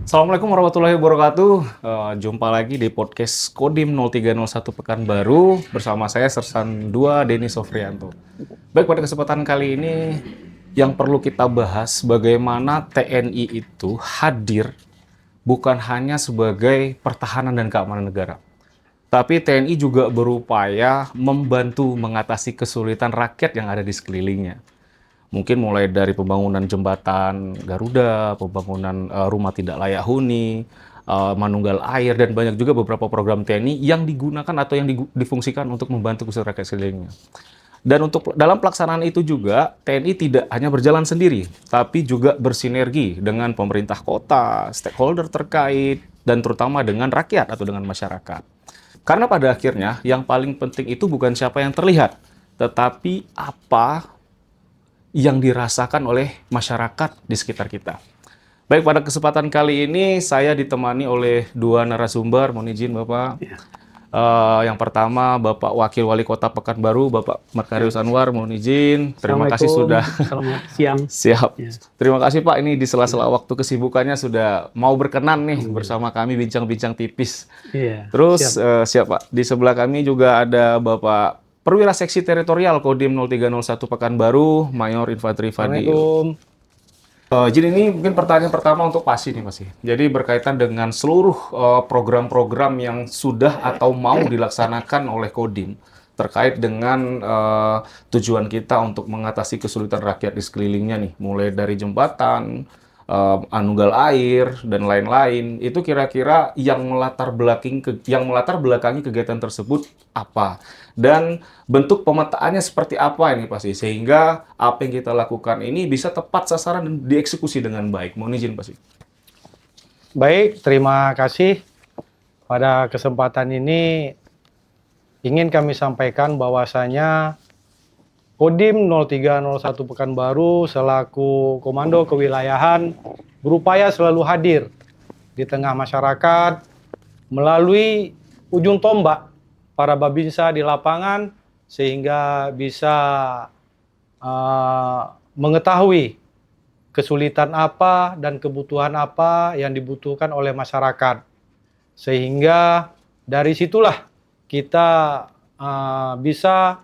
Assalamualaikum warahmatullahi wabarakatuh. Jumpa lagi di podcast Kodim 0301 Pekanbaru bersama saya Sersan 2 Denny Sofrianto. Baik, pada kesempatan kali ini yang perlu kita bahas bagaimana TNI itu hadir bukan hanya sebagai pertahanan dan keamanan negara, tapi TNI juga berupaya membantu mengatasi kesulitan rakyat yang ada di sekelilingnya. Mungkin mulai dari pembangunan jembatan Garuda, pembangunan rumah tidak layak huni, manunggal air, dan banyak juga beberapa program TNI yang digunakan atau yang difungsikan untuk membantu kesejahteraan rakyat sekelilingnya. Dan untuk dalam pelaksanaan itu juga, TNI tidak hanya berjalan sendiri, tapi juga bersinergi dengan pemerintah kota, stakeholder terkait, dan terutama dengan rakyat atau dengan masyarakat. Karena pada akhirnya, yang paling penting itu bukan siapa yang terlihat, tetapi apa yang dirasakan oleh masyarakat di sekitar kita. Baik, pada kesempatan kali ini saya ditemani oleh dua narasumber. Mohon izin Bapak. Ya. Yang pertama Bapak Wakil Wali Kota Pekanbaru, Bapak Markarius Anwar. Mohon izin. Terima kasih sudah Selamat siang. siap. Ya. Terima kasih Pak, ini di sela-sela waktu kesibukannya sudah mau berkenan nih bersama kami bincang-bincang tipis. Iya, Terus siap. siap Pak. Di sebelah kami juga ada Bapak Perwira Seksi Teritorial Kodim 0301 Pekanbaru, Mayor Infanteri Fadil. Assalamualaikum. Jadi ini mungkin pertanyaan pertama untuk Pasi nih Mas. Jadi berkaitan dengan seluruh program-program yang sudah atau mau dilaksanakan oleh Kodim terkait dengan tujuan kita untuk mengatasi kesulitan rakyat di sekelilingnya nih, mulai dari jembatan, manunggal air dan lain-lain. Itu kira-kira yang melatar belakangi kegiatan tersebut apa? Dan bentuk pemetaannya seperti apa ini pasti, sehingga apa yang kita lakukan ini bisa tepat sasaran dan dieksekusi dengan baik. Mohon izin pasti. Baik, terima kasih. Pada kesempatan ini ingin kami sampaikan bahwasanya Kodim 0301 Pekanbaru selaku Komando Kewilayahan berupaya selalu hadir di tengah masyarakat melalui ujung tombak para babinsa di lapangan sehingga bisa mengetahui kesulitan apa dan kebutuhan apa yang dibutuhkan oleh masyarakat. Sehingga dari situlah kita bisa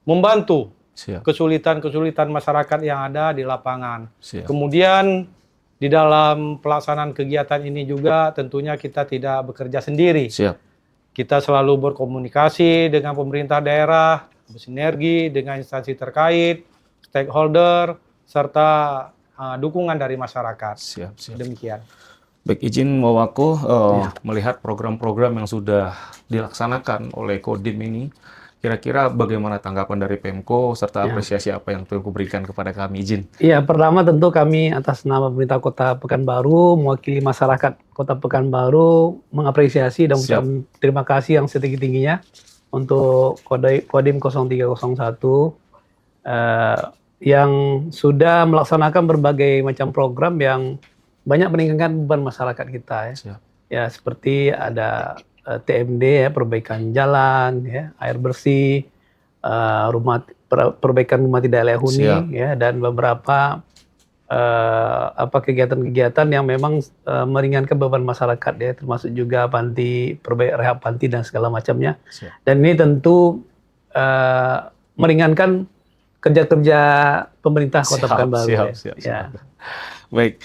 membantu Siap. kesulitan-kesulitan masyarakat yang ada di lapangan. Siap. Kemudian di dalam pelaksanaan kegiatan ini juga tentunya kita tidak bekerja sendiri. Siap. Kita selalu berkomunikasi dengan pemerintah daerah, bersinergi dengan instansi terkait, stakeholder, serta dukungan dari masyarakat. Siap. Demikian. Baik, izin Wawako melihat program-program yang sudah dilaksanakan oleh Kodim ini, kira-kira bagaimana tanggapan dari Pemko serta apresiasi apa yang Pemko berikan kepada kami? Izin. Iya, pertama tentu kami atas nama pemerintah Kota Pekanbaru, mewakili masyarakat Kota Pekanbaru, mengapresiasi dan mengucapkan terima kasih yang setinggi-tingginya untuk Kodim 0301 yang sudah melaksanakan berbagai macam program yang banyak meningkatkan beban masyarakat kita. Ya, seperti ada TMD, perbaikan jalan, air bersih, perbaikan rumah tidak layak huni, dan beberapa kegiatan-kegiatan yang memang meringankan beban masyarakat, termasuk juga rehab panti dan segala macamnya. Dan ini tentu meringankan kerja-kerja pemerintah Kota Pekanbaru. Baik.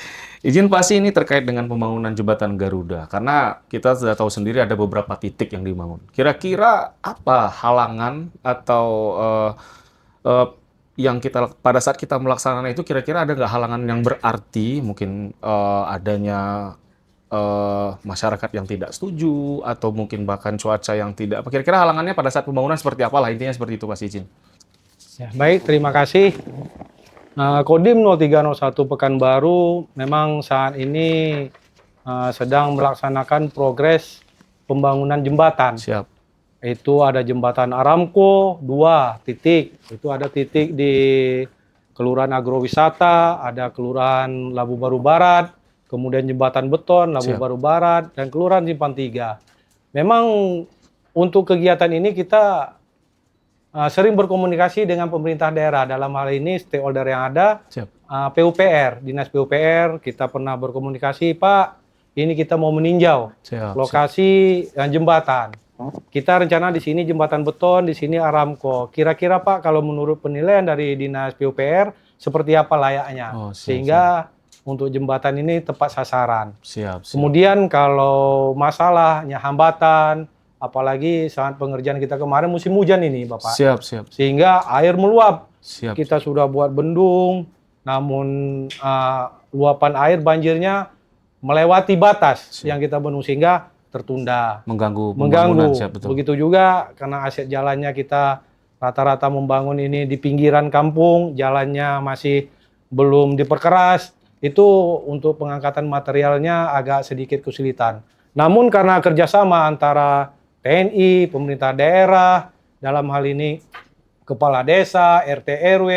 Izin pasti ini terkait dengan pembangunan jembatan Garuda, karena kita sudah tahu sendiri ada beberapa titik yang dibangun. Kira-kira apa halangan atau yang kita pada saat kita melaksanakan itu, kira-kira ada nggak halangan yang berarti, mungkin adanya masyarakat yang tidak setuju atau mungkin bahkan cuaca yang tidak. Kira-kira halangannya pada saat pembangunan seperti apa lah, intinya seperti itu Mas Izin. Ya, baik, terima kasih. Kodim 0301 Pekanbaru memang saat ini sedang melaksanakan progres pembangunan jembatan. Siap. Itu ada jembatan Aramco 2 titik. Itu ada titik di Kelurahan Agrowisata, ada Kelurahan Labu Baru Barat, kemudian jembatan beton Labu Baru Barat, dan Kelurahan Simpang 3. Memang untuk kegiatan ini kita sering berkomunikasi dengan pemerintah daerah, dalam hal ini stakeholder yang ada, PUPR, Dinas PUPR, kita pernah berkomunikasi, Pak, ini kita mau meninjau Siap. lokasi jembatan. Kita rencana di sini jembatan beton, di sini Aramco. Kira-kira Pak, kalau menurut penilaian dari Dinas PUPR, seperti apa layaknya? Oh, siap, Sehingga untuk jembatan ini tepat sasaran. Siap. Kemudian kalau masalahnya hambatan, apalagi saat pengerjaan kita kemarin musim hujan ini, Bapak. Siap. Sehingga air meluap. Siap. Kita sudah buat bendung, namun luapan air banjirnya melewati batas yang kita bendung sehingga tertunda. Mengganggu pembangunan. Siap, betul. Begitu juga karena aset jalannya kita rata-rata membangun ini di pinggiran kampung, jalannya masih belum diperkeras. Itu untuk pengangkatan materialnya agak sedikit kesulitan. Namun karena kerjasama antara TNI, pemerintah daerah, dalam hal ini kepala desa, RT RW,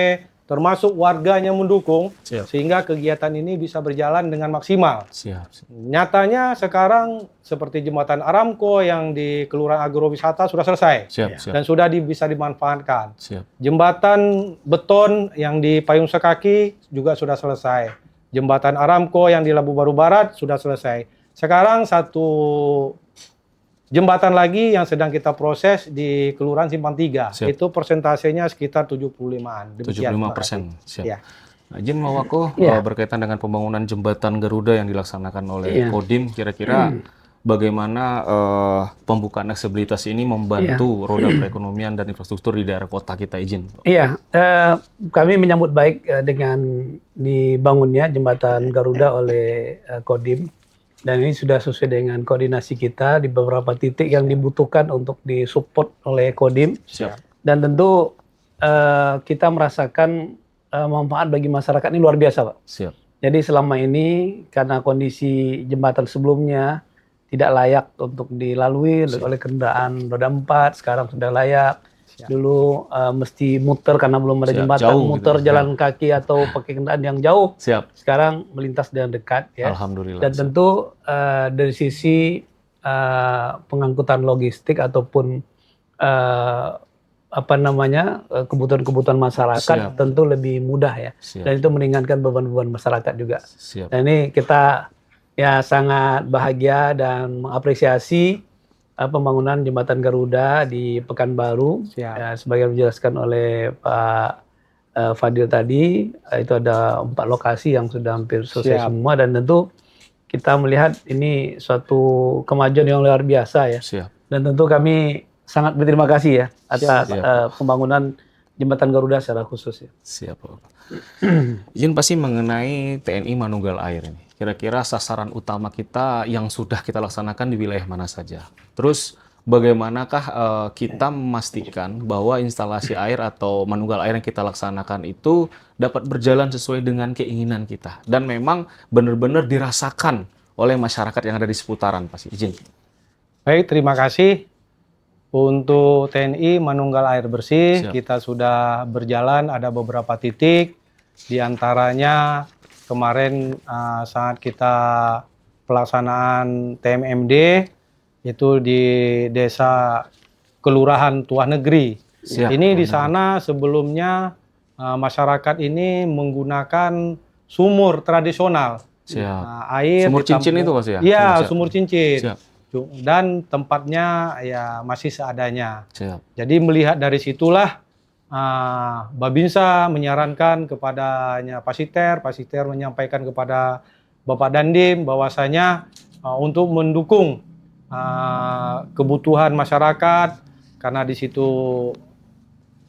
termasuk warganya mendukung, sehingga kegiatan ini bisa berjalan dengan maksimal. Siap. Nyatanya sekarang seperti jembatan Aramco yang di Kelurahan Agrowisata sudah selesai. Siap. Dan sudah bisa dimanfaatkan. Siap. Jembatan beton yang di Payung Sekaki juga sudah selesai. Jembatan Aramco yang di Labu Baru Barat sudah selesai. Sekarang satu jembatan lagi yang sedang kita proses di Kelurahan Simpang 3. Siap. Itu persentasenya sekitar 75-an. 75%. Siap. Ya. Nah, Izin Mawako, berkaitan dengan pembangunan jembatan Garuda yang dilaksanakan oleh Kodim, kira-kira bagaimana pembukaan aksesibilitas ini membantu roda perekonomian dan infrastruktur di daerah kota kita, izin? Iya, kami menyambut baik dengan dibangunnya jembatan Garuda oleh Kodim. Dan ini sudah sesuai dengan koordinasi kita di beberapa titik yang dibutuhkan untuk disupport oleh Kodim. Siap. Dan tentu kita merasakan manfaat bagi masyarakat ini luar biasa, Pak. Siap. Jadi selama ini karena kondisi jembatan sebelumnya tidak layak untuk dilalui oleh kendaraan roda 4, sekarang sudah layak. Dulu mesti muter karena belum ada jembatan, jauh muter gitu. jalan kaki atau pakai kendaraan yang jauh. Siap. Sekarang melintas dengan dekat, ya. Alhamdulillah. Dan tentu dari sisi pengangkutan logistik ataupun kebutuhan-kebutuhan masyarakat tentu lebih mudah, ya. Dan itu meringankan beban-beban masyarakat juga. Dan ini kita ya sangat bahagia dan mengapresiasi pembangunan jembatan Garuda di Pekanbaru. Ya, sebagai dijelaskan oleh Pak Fadil tadi, itu ada 4 lokasi yang sudah hampir selesai semua, dan tentu kita melihat ini suatu kemajuan yang luar biasa, ya. Dan tentu kami sangat berterima kasih, ya, atas pembangunan jembatan Garuda secara khusus, ya. Siap. Izin pasti mengenai TNI Manunggal Air ini. Kira-kira sasaran utama kita yang sudah kita laksanakan di wilayah mana saja? Terus bagaimanakah kita memastikan bahwa instalasi air atau manunggal air yang kita laksanakan itu dapat berjalan sesuai dengan keinginan kita dan memang benar-benar dirasakan oleh masyarakat yang ada di seputaran, Pak? Izin. Baik, terima kasih. Untuk TNI Manunggal Air Bersih, kita sudah berjalan, ada beberapa titik, diantaranya kemarin saat kita pelaksanaan TMMD, itu di desa Kelurahan Tuah Negeri. Ini di sana sebelumnya masyarakat ini menggunakan sumur tradisional. Air sumur cincin itu, Mas, ya? Iya, sumur cincin. Dan tempatnya ya masih seadanya. Jadi melihat dari situlah Babinsa menyarankan kepadanya Pasiter menyampaikan kepada Bapak Dandim bahwasanya untuk mendukung kebutuhan masyarakat, karena di situ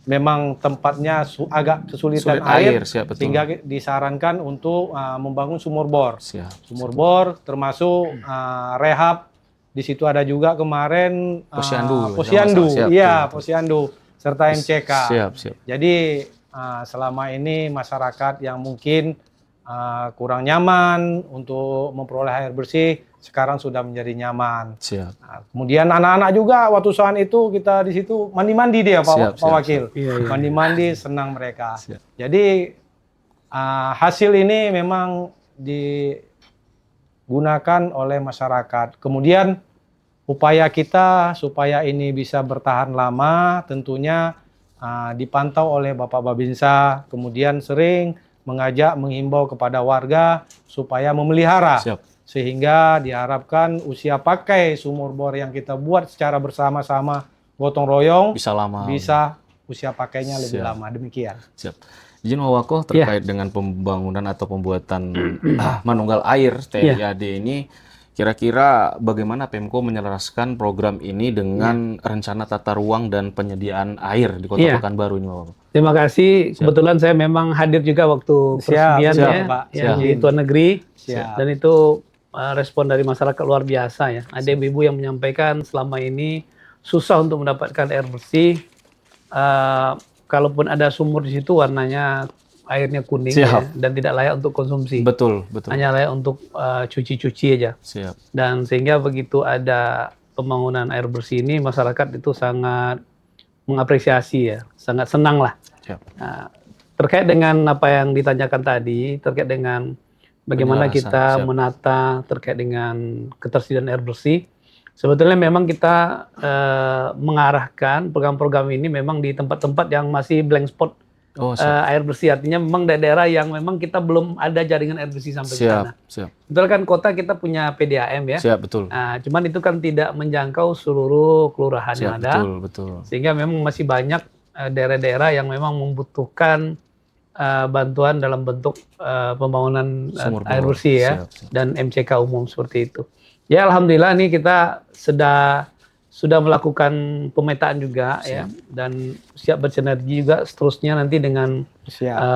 memang tempatnya agak kesulitan air, sehingga disarankan untuk membangun sumur bor. Sumur bor termasuk rehab. Di situ ada juga kemarin Posyandu serta MCK. Jadi selama ini masyarakat yang mungkin kurang nyaman untuk memperoleh air bersih sekarang sudah menjadi nyaman. Nah, kemudian anak-anak juga waktu saat itu kita di situ mandi-mandi dia, Pak Wakil. Mandi-mandi, senang mereka. Jadi hasil ini memang digunakan oleh masyarakat. Kemudian upaya kita supaya ini bisa bertahan lama tentunya dipantau oleh Bapak Babinsa, kemudian sering menghimbau kepada warga supaya memelihara. Siap. Sehingga diharapkan usia pakai sumur bor yang kita buat secara bersama-sama gotong royong Bisa lama. bisa usia pakainya lebih Siap. lama. Demikian. Siap. Izin Wawako terkait dengan pembangunan atau pembuatan manunggal air TIAD ini, kira-kira bagaimana Pemko menyelaraskan program ini dengan rencana tata ruang dan penyediaan air di Kota Pekanbaru ini, Wawako? Terima kasih. Kebetulan saya memang hadir juga waktu peresmian siap, Pak. ya di Siap. Tuan Negeri. Siap. Dan itu respon dari masyarakat luar biasa ya. Ada ibu-ibu yang menyampaikan selama ini susah untuk mendapatkan air bersih. Kalaupun ada sumur di situ warnanya airnya kuning ya, dan tidak layak untuk konsumsi. Betul, betul. Hanya layak untuk cuci-cuci aja. Siap. Dan sehingga begitu ada pembangunan air bersih ini, masyarakat itu sangat mengapresiasi ya, sangat senang lah. Siap. Nah, terkait dengan apa yang ditanyakan tadi, terkait dengan bagaimana kita menata terkait dengan ketersediaan air bersih, sebetulnya memang kita mengarahkan program-program ini memang di tempat-tempat yang masih blank spot air bersih. Artinya memang daerah yang memang kita belum ada jaringan air bersih sampai ke sana. Siap. Betul kan kota kita punya PDAM ya. Siap, betul. Nah, cuman itu kan tidak menjangkau seluruh kelurahan yang ada. Betul, betul. Sehingga memang masih banyak daerah-daerah yang memang membutuhkan bantuan dalam bentuk pembangunan air bersih ya, dan MCK umum seperti itu. Ya alhamdulillah nih kita sudah melakukan pemetaan juga ya, dan siap bersinergi juga seterusnya nanti dengan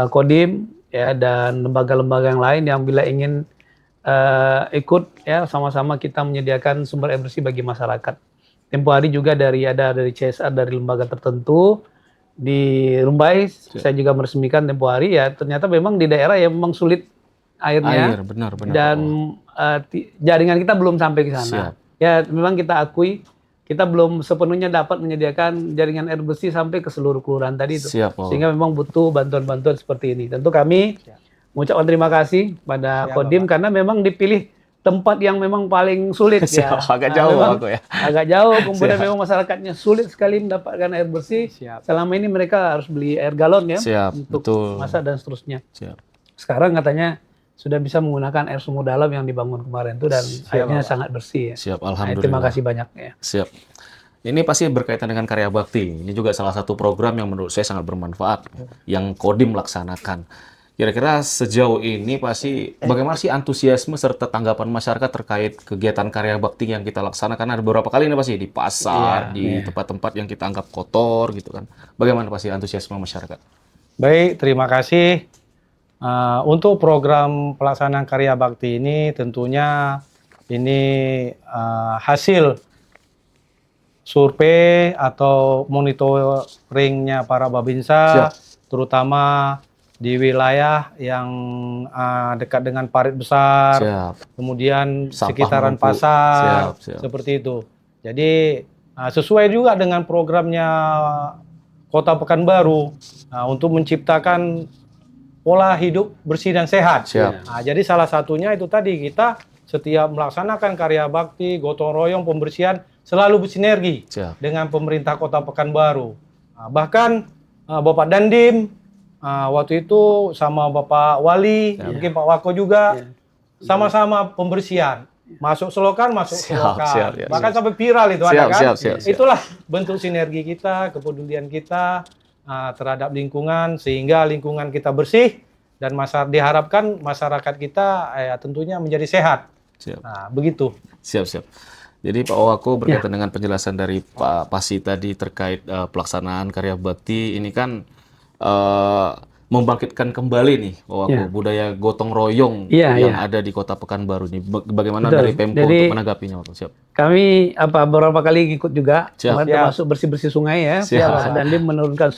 Kodim ya dan lembaga-lembaga yang lain yang bila ingin ikut ya sama-sama kita menyediakan sumber air bersih bagi masyarakat. Tempo hari juga dari CSR dari lembaga tertentu di Rumbai, saya juga meresmikan tempo hari ya, ternyata memang di daerah yang memang sulit airnya. Benar. Dan jaringan kita belum sampai ke sana. Ya memang kita akui kita belum sepenuhnya dapat menyediakan jaringan air bersih sampai ke seluruh kelurahan tadi itu. Sehingga memang butuh bantuan-bantuan seperti ini. Tentu kami mengucapkan terima kasih pada Kodim karena memang dipilih tempat yang memang paling sulit ya. Agak jauh aku ya. Agak jauh, kemudian memang masyarakatnya sulit sekali mendapatkan air bersih. Selama ini mereka harus beli air galon ya untuk masak dan seterusnya. Sekarang katanya sudah bisa menggunakan air sumur dalam yang dibangun kemarin itu dan airnya sangat bersih ya. Alhamdulillah. Terima kasih banyak ya. Ini pasti berkaitan dengan karya bakti. Ini juga salah satu program yang menurut saya sangat bermanfaat yang Kodim laksanakan. Kira-kira sejauh ini pasti bagaimana sih antusiasme serta tanggapan masyarakat terkait kegiatan karya bakti yang kita laksanakan? Ada beberapa kali nih pasti di pasar, di tempat-tempat yang kita anggap kotor gitu kan. Bagaimana pasti antusiasme masyarakat? Baik, terima kasih. Untuk program pelaksanaan karya bakti ini tentunya ini hasil survei atau monitoringnya para Babinsa, terutama di wilayah yang dekat dengan parit besar, kemudian sekitaran pasar, seperti itu. Jadi sesuai juga dengan programnya Kota Pekanbaru untuk menciptakan pola hidup bersih dan sehat. Jadi salah satunya itu tadi kita setiap melaksanakan karya bakti, gotong royong, pembersihan selalu bersinergi dengan pemerintah Kota Pekanbaru. Bahkan Bapak Dandim waktu itu sama Bapak Wali, mungkin Pak Wako juga, sama-sama pembersihan. Masuk selokan, bahkan sampai viral itu ada kan? Itulah bentuk sinergi kita, kepedulian kita terhadap lingkungan, sehingga lingkungan kita bersih, dan diharapkan masyarakat kita tentunya menjadi sehat. Begitu. Siap. Jadi Pak Wako berkaitan dengan penjelasan dari Pak Pasi tadi terkait pelaksanaan karya bakti, ini kan membangkitkan kembali nih budaya gotong royong yang ada di Kota Pekanbaru ini. Bagaimana dari Pemko untuk menanggapinya? Kami beberapa kali ikut juga, termasuk bersih-bersih sungai ya. Dandim menurunkan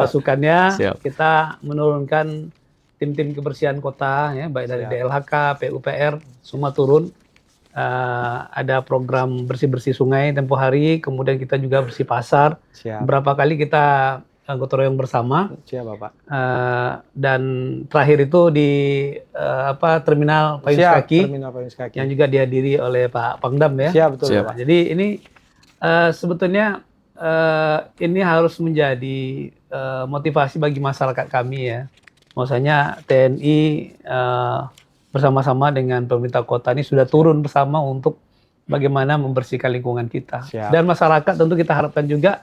pasukannya, kita menurunkan tim-tim kebersihan kota ya, baik dari DLHK, PUPR, semua turun. Ada program bersih-bersih sungai tempo hari, kemudian kita juga bersih pasar. Berapa kali kita gotong royong bersama. Dan terakhir itu di Terminal Payung Kaki, yang juga dihadiri oleh Pak Pangdam ya. Pak. Jadi ini sebetulnya ini harus menjadi motivasi bagi masyarakat kami ya. bahwasanya TNI bersama-sama dengan pemerintah kota ini sudah turun bersama untuk bagaimana membersihkan lingkungan kita. Siap. Dan masyarakat tentu kita harapkan juga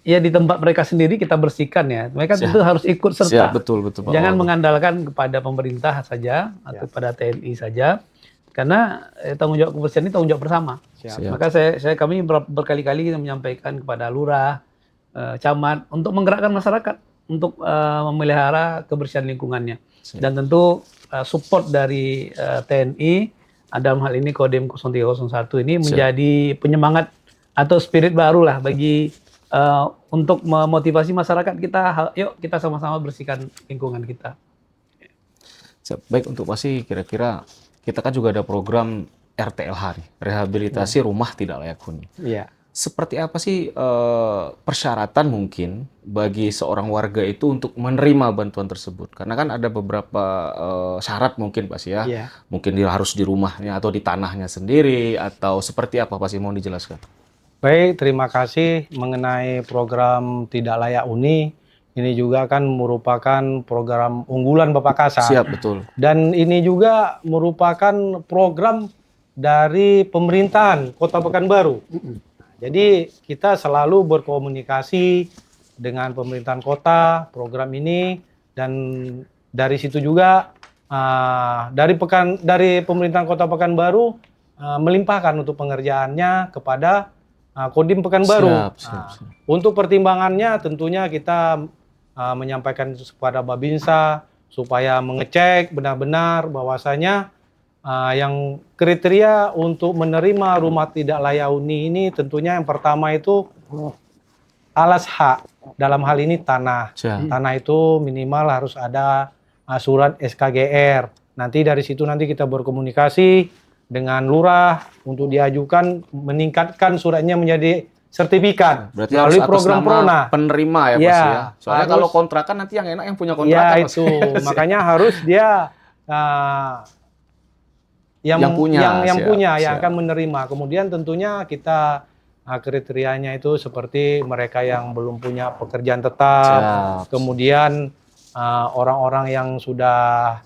ya di tempat mereka sendiri kita bersihkan ya. Mereka tentu harus ikut serta. Siap, betul Pak. Jangan mengandalkan kepada pemerintah saja atau pada TNI saja. Karena tanggung jawab kebersihan ini tanggung jawab bersama. Siap. Maka kami berkali-kali menyampaikan kepada lurah, camat untuk menggerakkan masyarakat untuk memelihara kebersihan lingkungannya. Dan tentu support dari TNI dalam hal ini Kodim 0301 ini menjadi penyemangat atau spirit baru lah bagi untuk memotivasi masyarakat kita. Yuk kita sama-sama bersihkan lingkungan kita. Baik, untuk pasti kira-kira kita kan juga ada program RTLH nih, rehabilitasi rumah tidak layak huni. Iya. Seperti apa sih persyaratan mungkin bagi seorang warga itu untuk menerima bantuan tersebut? Karena kan ada beberapa syarat mungkin Pak ya. Iya. Mungkin dia harus di rumahnya atau di tanahnya sendiri atau seperti apa Pak sih, mau dijelaskan? Baik, terima kasih mengenai program Tidak Layak Huni. Ini juga kan merupakan program unggulan Bapak Kasat. Siap, betul. Dan ini juga merupakan program dari pemerintahan Kota Pekanbaru. Jadi kita selalu berkomunikasi dengan pemerintahan kota program ini, dan dari situ juga dari pemerintahan Kota Pekanbaru melimpahkan untuk pengerjaannya kepada Kodim Pekanbaru. Siap. Untuk pertimbangannya tentunya kita menyampaikan kepada Babinsa supaya mengecek benar-benar bahwasanya yang kriteria untuk menerima rumah tidak layak huni ini tentunya yang pertama itu alas hak, dalam hal ini tanah. Tanah itu minimal harus ada surat SKGR. Nanti dari situ nanti kita berkomunikasi dengan lurah untuk diajukan meningkatkan suratnya menjadi sertifikat. Berarti melalui harus program atas nama Prona. Penerima ya Pak ya. Soalnya kalau kontrakan nanti yang enak yang punya kontrakan. Ya itu, makanya harus dia yang punya yang akan menerima. Kemudian tentunya kita kriterianya itu seperti mereka yang belum punya pekerjaan tetap, kemudian orang-orang yang sudah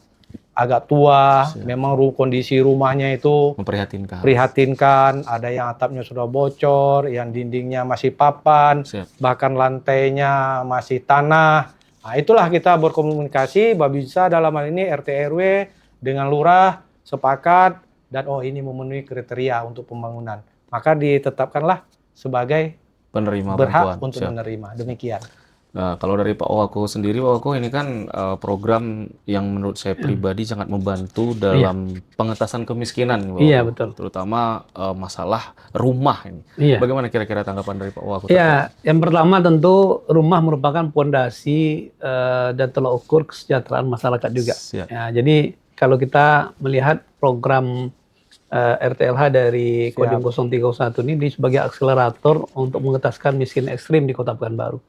agak tua, memang kondisi rumahnya itu memprihatinkan, ada yang atapnya sudah bocor, yang dindingnya masih papan, bahkan lantainya masih tanah. Nah, itulah kita berkomunikasi, Babinsa dalam hal ini RT RW dengan lurah sepakat dan ini memenuhi kriteria untuk pembangunan. Maka ditetapkanlah sebagai penerima berhak bantuan. Untuk menerima. Demikian. Nah, kalau dari Pak Owako sendiri, Pak Owako ini kan program yang menurut saya pribadi sangat membantu dalam pengentasan kemiskinan. Iya, betul. Terutama masalah rumah ini. Iya. Bagaimana kira-kira tanggapan dari Pak Owako? Ya, yang pertama tentu rumah merupakan pondasi dan tolak ukur kesejahteraan masyarakat juga. Ya, jadi kalau kita melihat program RTLH dari Kodim 0301 ini sebagai akselerator untuk mengentaskan miskin ekstrim di Kota Pekanbaru.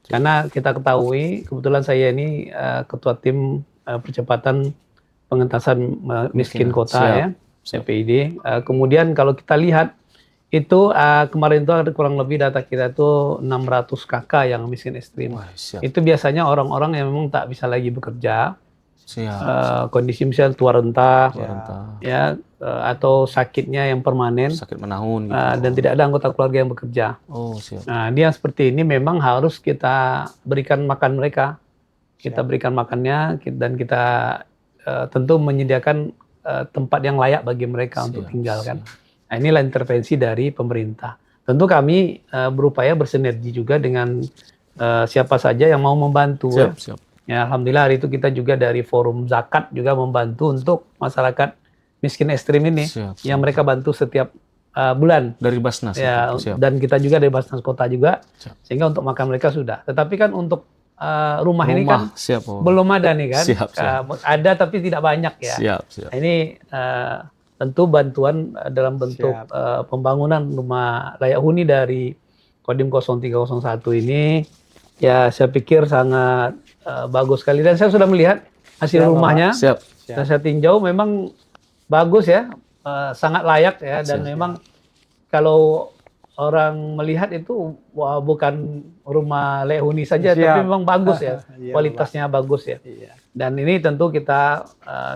Karena kita ketahui, kebetulan saya ini ketua tim percepatan pengentasan miskin kota ya, CPID. Kemudian kalau kita lihat itu kemarin itu ada kurang lebih data kita itu 600 kakak yang miskin ekstrim. Itu biasanya orang-orang yang memang tak bisa lagi bekerja, kondisi misalnya tua renta, ya atau sakitnya yang permanen, sakit menahun, gitu. Dan tidak ada anggota keluarga yang bekerja. Nah, dia seperti ini memang harus kita berikan makan mereka, kita berikan makannya, dan kita tentu menyediakan tempat yang layak bagi mereka untuk tinggal kan. Nah, inilah intervensi dari pemerintah. Tentu kami berupaya bersinergi juga dengan siapa saja yang mau membantu. Ya, alhamdulillah hari itu kita juga dari Forum Zakat juga membantu untuk masyarakat miskin ekstrim ini yang mereka bantu setiap bulan dari Basnas ya, dan kita juga dari Basnas Kota juga, sehingga untuk makan mereka sudah. Tetapi kan untuk rumah ini kan belum ada nih kan, ada tapi tidak banyak ya. Nah, ini tentu bantuan dalam bentuk pembangunan rumah layak huni dari Kodim 0301 ini ya saya pikir sangat bagus sekali, dan saya sudah melihat hasil rumahnya. Dan saya tinjau memang bagus ya, sangat layak ya, dan memang kalau orang melihat itu wah, bukan rumah Lehuni saja, Siap. tapi memang bagus ya, Iya, kualitasnya bagus ya. Iya. Dan ini tentu kita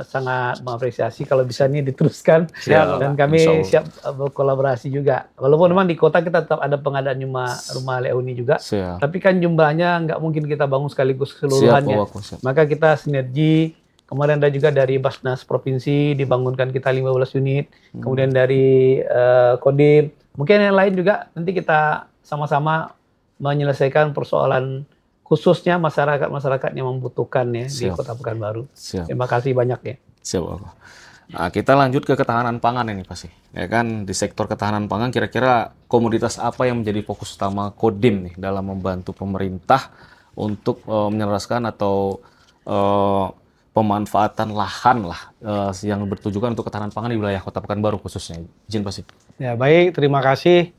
sangat mengapresiasi kalau bisa ini diteruskan. Siap, Dan Insya kami Allah. siap berkolaborasi juga. Walaupun memang di kota kita tetap ada pengadaan rumah Lehuni juga, Siap. tapi kan jumlahnya nggak mungkin kita bangun sekaligus Siap, Pak keseluruhannya. Wako. Siap. Maka kita sinergi. Kemudian ada juga dari Basnas Provinsi dibangunkan kita 15 unit. Kemudian dari Kodim. Mungkin yang lain juga nanti kita sama-sama menyelesaikan persoalan khususnya masyarakat yang membutuhkan ya di Siap. Kota Pekanbaru. Siap. Terima kasih banyak ya. Siap, Pak Wako. Nah, kita lanjut ke ketahanan pangan ini pasti. Ya kan, di sektor ketahanan pangan kira-kira komoditas apa yang menjadi fokus utama Kodim nih dalam membantu pemerintah untuk menyelesaikan atau pemanfaatan lahan lah yang bertujuan untuk ketahanan pangan di wilayah Kota Pekanbaru khususnya. Izin pasti. Ya, baik, terima kasih.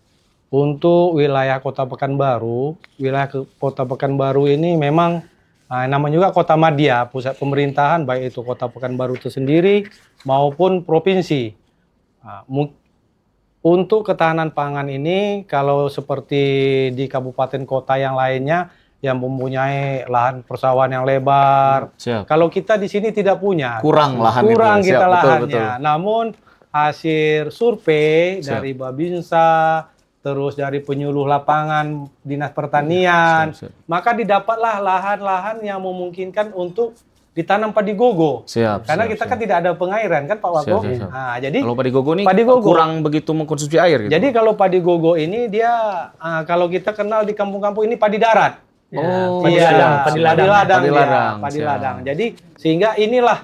Untuk wilayah Kota Pekanbaru, Kota Pekanbaru ini memang namanya juga Kota Madya, pusat pemerintahan, baik itu Kota Pekanbaru itu sendiri maupun provinsi. Nah, untuk ketahanan pangan ini, kalau seperti di kabupaten kota yang lainnya, yang mempunyai lahan persawahan yang lebar. Siap. Kalau kita di sini tidak punya. Kurang lahan itu. Kurang Siap, kita betul, lahannya. betul. Namun hasil survei Siap. dari Babinsa, terus dari penyuluh lapangan Dinas Pertanian, Siap, siap. maka didapatlah lahan-lahan yang memungkinkan untuk ditanam padi gogo. Siap. Karena siap, kita siap. kan tidak ada pengairan kan Pak Wako. Siap, siap, siap. Nah, jadi Kalau padi gogo ini padi gogo. kurang begitu mengkonsumsi air gitu. jadi kalau padi gogo ini dia kalau kita kenal di kampung-kampung ini padi darat. Oh, padi Iya, ladang, padi ladang. Padi dia, ladang, padi siap. ladang. Jadi sehingga inilah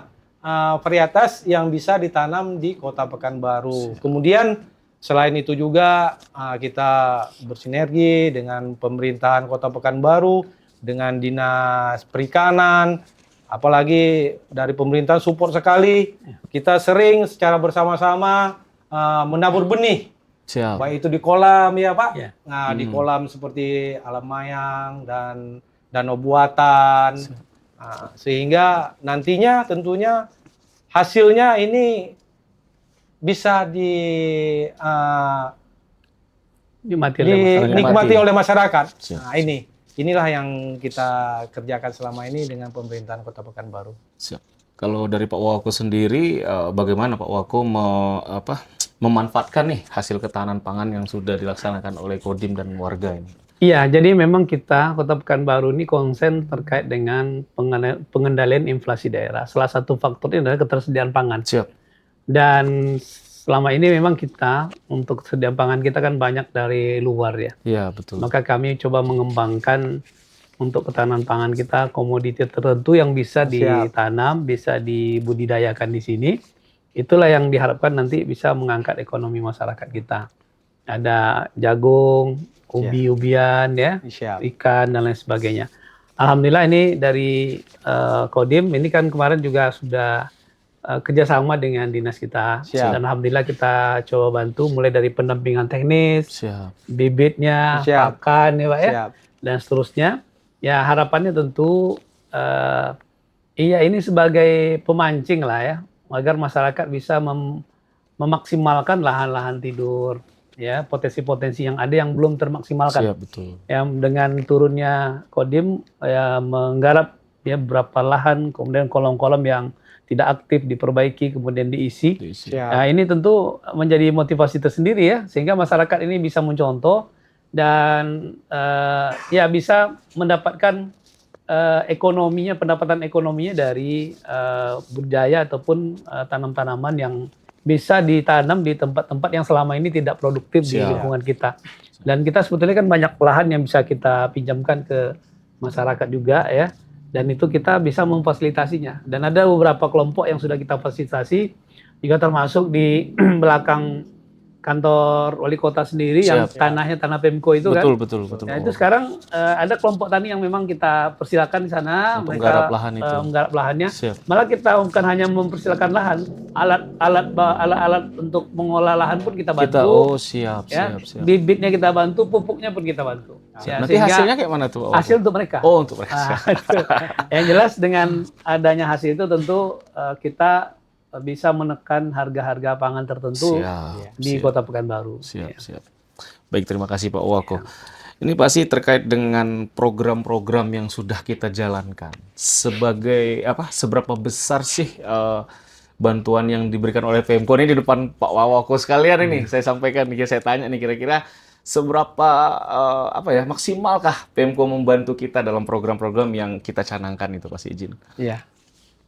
varietas yang bisa ditanam di Kota Pekanbaru. Kemudian selain itu juga kita bersinergi dengan pemerintahan Kota Pekanbaru, dengan Dinas Perikanan, apalagi dari pemerintahan support sekali. Kita sering secara bersama-sama menabur benih. Siap. Baik itu di kolam ya Pak. Ya. Nah di kolam seperti Alam Mayang dan danau buatan. Nah, sehingga nantinya tentunya hasilnya ini bisa dinikmati oleh masyarakat. Siap. Nah inilah yang kita kerjakan selama ini dengan pemerintahan Kota Pekanbaru. Siap. Kalau dari Pak Wako sendiri, bagaimana Pak Wako memanfaatkan nih hasil ketahanan pangan yang sudah dilaksanakan oleh Kodim dan warga ini? Iya, jadi memang kita Kota Pekanbaru ini konsen terkait dengan pengendalian inflasi daerah. Salah satu faktornya adalah ketersediaan pangan. Siap. Dan selama ini memang kita untuk ketersediaan pangan kita kan banyak dari luar ya. Iya, betul. Maka kami coba mengembangkan untuk ketahanan pangan kita komoditi tertentu yang bisa ditanam, bisa dibudidayakan di sini. Itulah yang diharapkan nanti bisa mengangkat ekonomi masyarakat kita. Ada jagung, ubi-ubian ya, Siap. ikan dan lain sebagainya. Alhamdulillah ini dari Kodim ini kan kemarin juga sudah kerjasama dengan dinas kita. Siap. Dan alhamdulillah kita coba bantu mulai dari pendampingan teknis, Siap. bibitnya, Siap. pakan ya Pak ya, Siap. dan seterusnya. Ya harapannya tentu iya ini sebagai pemancing lah ya, agar masyarakat bisa memaksimalkan lahan-lahan tidur, ya potensi-potensi yang ada yang belum termaksimalkan. Siap, betul. Yang dengan turunnya Kodim ya menggarap ya beberapa lahan, kemudian kolom-kolom yang tidak aktif diperbaiki, kemudian diisi. Siap. Nah, ini tentu menjadi motivasi tersendiri ya, sehingga masyarakat ini bisa mencontoh dan ya bisa mendapatkan pendapatan ekonominya dari budidaya ataupun tanam-tanaman yang bisa ditanam di tempat-tempat yang selama ini tidak produktif di lingkungan kita. Dan kita sebetulnya kan banyak lahan yang bisa kita pinjamkan ke masyarakat juga ya. Dan itu kita bisa memfasilitasinya. Dan ada beberapa kelompok yang sudah kita fasilitasi, juga termasuk di belakang kantor wali kota sendiri yang tanahnya tanah Pemko itu betul, kan. Betul. Nah, itu sekarang ada kelompok tani yang memang kita persilakan di sana, untuk mereka menggarap lahan itu. menggarap lahannya. Siap. Malah kita bukan hanya mempersilakan lahan, alat-alat untuk mengolah lahan pun kita bantu. Siap. Bibitnya kita bantu, pupuknya pun kita bantu. Ya, Nanti hasilnya kayak mana tuh? Hasil untuk mereka. Oh, untuk mereka. Yang jelas dengan adanya hasil itu tentu kita bisa menekan harga-harga pangan tertentu di Kota Pekanbaru. Siap. Baik, terima kasih Pak Wako. Ini pasti terkait dengan program-program yang sudah kita jalankan. Sebagai apa? Seberapa besar sih bantuan yang diberikan oleh Pemko ini di depan Pak Wako sekalian ini? Saya sampaikan nih, saya tanya nih kira-kira seberapa apa ya maksimalkah Pemko membantu kita dalam program-program yang kita canangkan itu, Pak izin. Iya.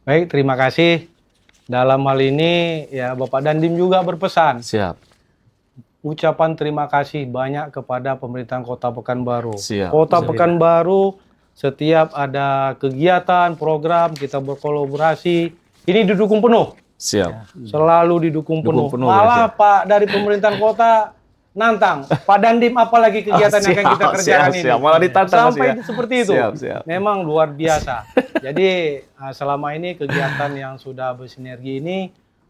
Baik, terima kasih. Dalam hal ini ya Bapak Dandim juga berpesan. Siap. Ucapan terima kasih banyak kepada pemerintahan Kota Pekanbaru. Siap. Kota Pekanbaru setiap ada kegiatan, program kita berkolaborasi, ini didukung penuh. Siap. Selalu didukung penuh. Penuh, Malah ya. Pak dari pemerintahan kota nantang, Pak Dandim apalagi kegiatan yang akan kita kerjakan ini. Siap. Malah ditantang Sampai Mas, ya. seperti itu. Siap. Memang luar biasa. Jadi selama ini kegiatan yang sudah bersinergi ini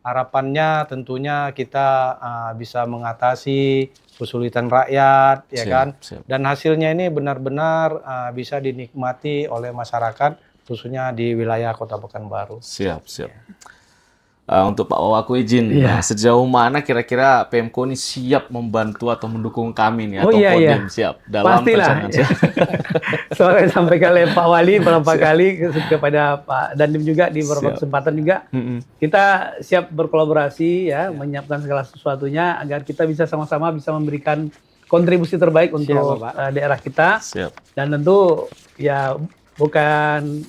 harapannya tentunya kita bisa mengatasi kesulitan rakyat, ya Siap, kan? siap. Dan hasilnya ini benar-benar bisa dinikmati oleh masyarakat, khususnya di wilayah Kota Pekanbaru. Siap. Untuk Pak Wako izin, Iya. nah, sejauh mana kira-kira Pemko ini siap membantu atau mendukung kami nih, Oh, atau iya, Kodim siap dalam Pastilah. perencanaan siap. Soalnya sampaikan oleh Pak Wali beberapa kali kepada Pak Dandim juga di beberapa Siap. kesempatan juga. Kita siap berkolaborasi ya, menyiapkan segala sesuatunya agar kita bisa sama-sama bisa memberikan kontribusi terbaik untuk Bapak. daerah kita. Siap. Dan tentu ya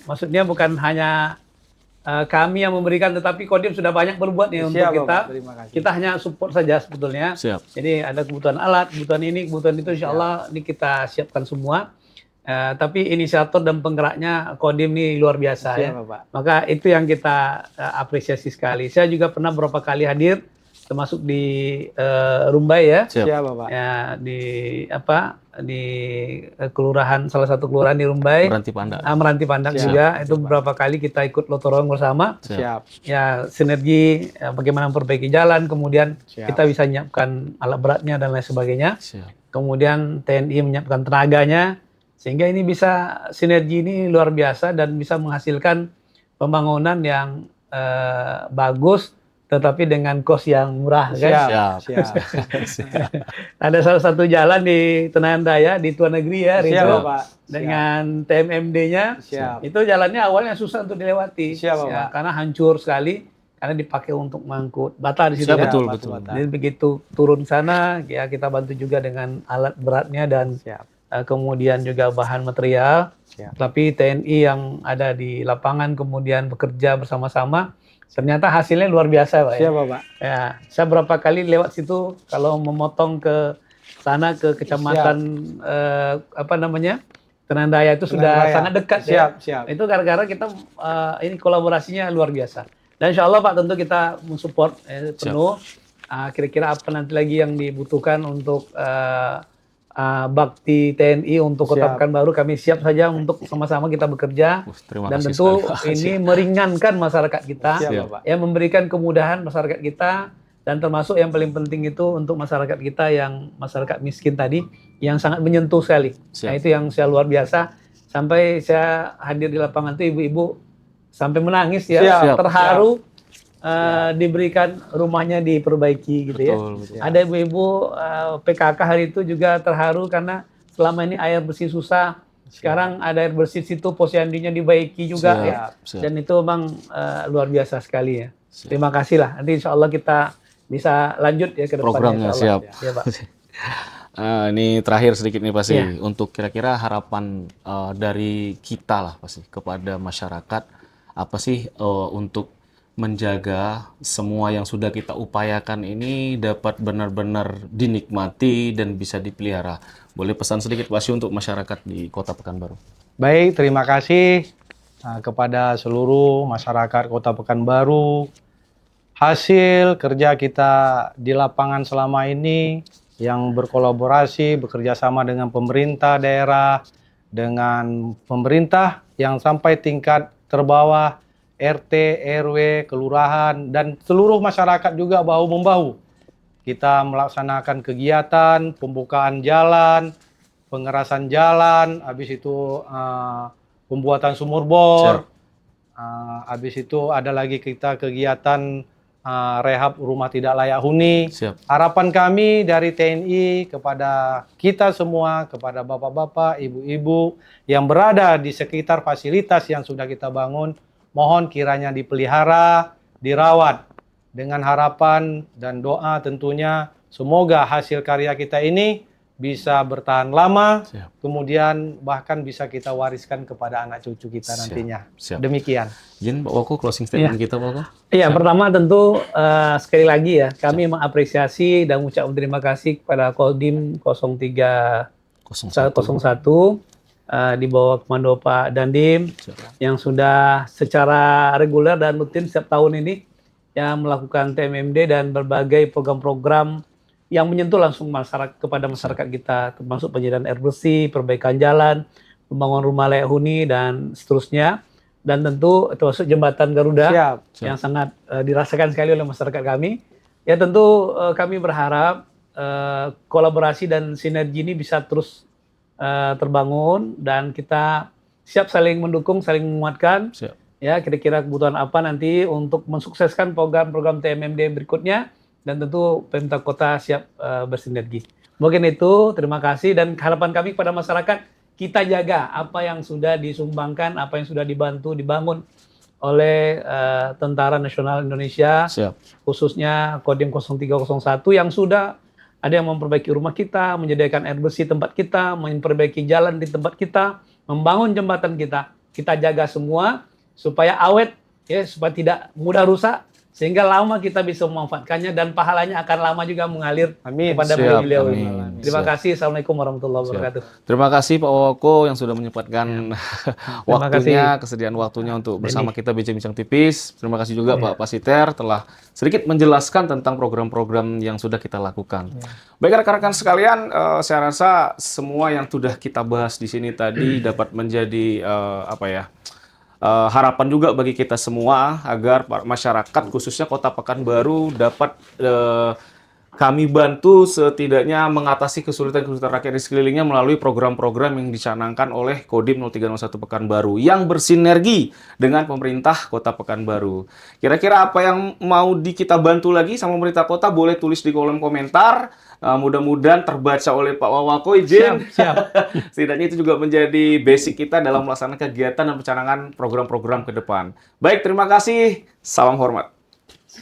maksudnya bukan hanya kami yang memberikan, tetapi Kodim sudah banyak berbuat nih untuk Siap, kita. Bapak. Terima kasih. Kita hanya support saja sebetulnya. Siap. Jadi ada kebutuhan alat, kebutuhan ini, kebutuhan itu, insya Allah ini kita siapkan semua. Tapi inisiator dan penggeraknya Kodim ini luar biasa ya. Bapak. Maka itu yang kita apresiasi sekali. Saya juga pernah beberapa kali hadir, termasuk di Rumbai ya. Siap. Siap, Bapak. Ya di kelurahan, salah satu kelurahan di Rumbai. Meranti Panda. Meranti Pandang Siap. juga. Itu beberapa kali kita ikut lotorong bersama. Siap. Ya sinergi bagaimana memperbaiki jalan, kemudian Siap. kita bisa menyiapkan alat beratnya dan lain sebagainya. Siap. Kemudian TNI menyiapkan tenaganya, sehingga ini bisa sinergi ini luar biasa dan bisa menghasilkan pembangunan yang bagus, tetapi dengan kos yang murah. Kan? Siap. Ada salah satu jalan di Tenayan Raya di Tuan Negeri ya, Siap, Ridho, Bapak. dengan TMMD-nya. Siap. Itu jalannya awalnya susah untuk dilewati. Siap, Bapak. Ya, karena hancur sekali, karena dipakai untuk mengangkut bata di situ. Siap, ya. betul. Jadi begitu turun sana, ya kita bantu juga dengan alat beratnya dan Siap. kemudian juga bahan material. Siap. Tapi TNI yang ada di lapangan kemudian bekerja bersama-sama, ternyata hasilnya luar biasa, Pak. Siap, Bapak. Ya, saya berapa kali lewat situ kalau memotong ke sana ke kecamatan Tenayan Raya itu sudah Raya. sangat dekat. Siap, ya. siap. Itu gara-gara kita ini kolaborasinya luar biasa. Dan insya Allah Pak tentu kita mensupport penuh. Kira-kira apa nanti lagi yang dibutuhkan untuk bakti TNI untuk Kota Siap. Pekanbaru, kami siap saja untuk sama-sama kita bekerja. Terima Dan kasih tentu sekali. ini meringankan masyarakat kita, Siap, Bapak. ya memberikan kemudahan masyarakat kita, dan termasuk yang paling penting itu untuk masyarakat kita yang masyarakat miskin tadi, yang sangat menyentuh sekali. Siap. Nah itu yang saya luar biasa, sampai saya hadir di lapangan itu ibu-ibu sampai menangis ya, Siap. terharu. Diberikan rumahnya diperbaiki gitu ya. Betul. Ada ibu-ibu PKK hari itu juga terharu karena selama ini air bersih susah. Sekarang ada air bersih situ, posyandinya dibaiki juga ya. Siap. Dan itu memang luar biasa sekali ya. Siap. Terima kasih lah. Nanti insya Allah kita bisa lanjut ya ke depannya. Programnya, insya Allah. siap. Ya, Pak. Ini terakhir sedikit nih pasti Iya. untuk kira-kira harapan dari kita lah pasti kepada masyarakat apa sih untuk menjaga semua yang sudah kita upayakan ini dapat benar-benar dinikmati dan bisa dipelihara. Boleh pesan sedikit pasti untuk masyarakat di Kota Pekanbaru. Baik, terima kasih kepada seluruh masyarakat Kota Pekanbaru. Hasil kerja kita di lapangan selama ini yang berkolaborasi, bekerja sama dengan pemerintah daerah, dengan pemerintah yang sampai tingkat terbawah, RT, RW, kelurahan, dan seluruh masyarakat juga bahu-membahu. Kita melaksanakan kegiatan, pembukaan jalan, pengerasan jalan, habis itu pembuatan sumur bor, habis itu ada lagi kita kegiatan rehab rumah tidak layak huni. Siap. Harapan kami dari TNI kepada kita semua, kepada bapak-bapak, ibu-ibu yang berada di sekitar fasilitas yang sudah kita bangun, mohon kiranya dipelihara, dirawat, dengan harapan dan doa tentunya semoga hasil karya kita ini bisa bertahan lama, Siap. kemudian bahkan bisa kita wariskan kepada anak cucu kita Siap. nantinya. Siap. Demikian. Izin Pak Wako closing statement kita Pak Wako. Iya, pertama tentu sekali lagi ya, kami mengapresiasi dan mengucapkan terima kasih kepada Kodim 0301 di bawah komando Pak Dandim yang sudah secara reguler dan rutin setiap tahun ini yang melakukan TMMD dan berbagai program-program yang menyentuh langsung masyarakat kepada masyarakat kita, termasuk penyediaan air bersih, perbaikan jalan, pembangunan rumah layak huni dan seterusnya. Dan tentu termasuk jembatan Garuda Siap. yang sangat dirasakan sekali oleh masyarakat kami. Ya tentu kami berharap kolaborasi dan sinergi ini bisa terus terbangun dan kita siap saling mendukung, saling menguatkan. Siap. Ya kira-kira kebutuhan apa nanti untuk mensukseskan program-program TMMD berikutnya. Dan tentu pemerintah kota siap bersinergi. Mungkin itu, terima kasih dan harapan kami kepada masyarakat, kita jaga apa yang sudah disumbangkan, apa yang sudah dibangun oleh Tentara Nasional Indonesia, Siap. khususnya Kodim 0301 yang sudah ada yang memperbaiki rumah kita, menyediakan air bersih tempat kita, memperbaiki jalan di tempat kita, membangun jembatan kita jaga semua supaya awet, ya, supaya tidak mudah rusak, sehingga lama kita bisa memanfaatkannya dan pahalanya akan lama juga mengalir Amin. kepada Siap, beliau. amin. Terima Siap. kasih. Assalamualaikum warahmatullahi wabarakatuh. Terima kasih Pak Wako yang sudah menyempatkan waktunya, kasih. kesediaan waktunya untuk bersama kita bincang-bincang tipis. Terima kasih juga Pak Pasiter telah sedikit menjelaskan tentang program-program yang sudah kita lakukan. Baik rekan-rekan sekalian, saya rasa semua yang sudah kita bahas di sini tadi dapat menjadi harapan juga bagi kita semua agar masyarakat khususnya Kota Pekanbaru dapat kami bantu setidaknya mengatasi kesulitan-kesulitan rakyat di sekelilingnya melalui program-program yang dicanangkan oleh Kodim 0301 Pekanbaru yang bersinergi dengan pemerintah Kota Pekanbaru. Kira-kira apa yang mau kita bantu lagi sama pemerintah kota boleh tulis di kolom komentar. Mudah-mudahan terbaca oleh Pak Wako, izin. Siap. Setidaknya itu juga menjadi basic kita dalam melaksanakan kegiatan dan pencanangan program-program ke depan. Baik, terima kasih. Salam hormat.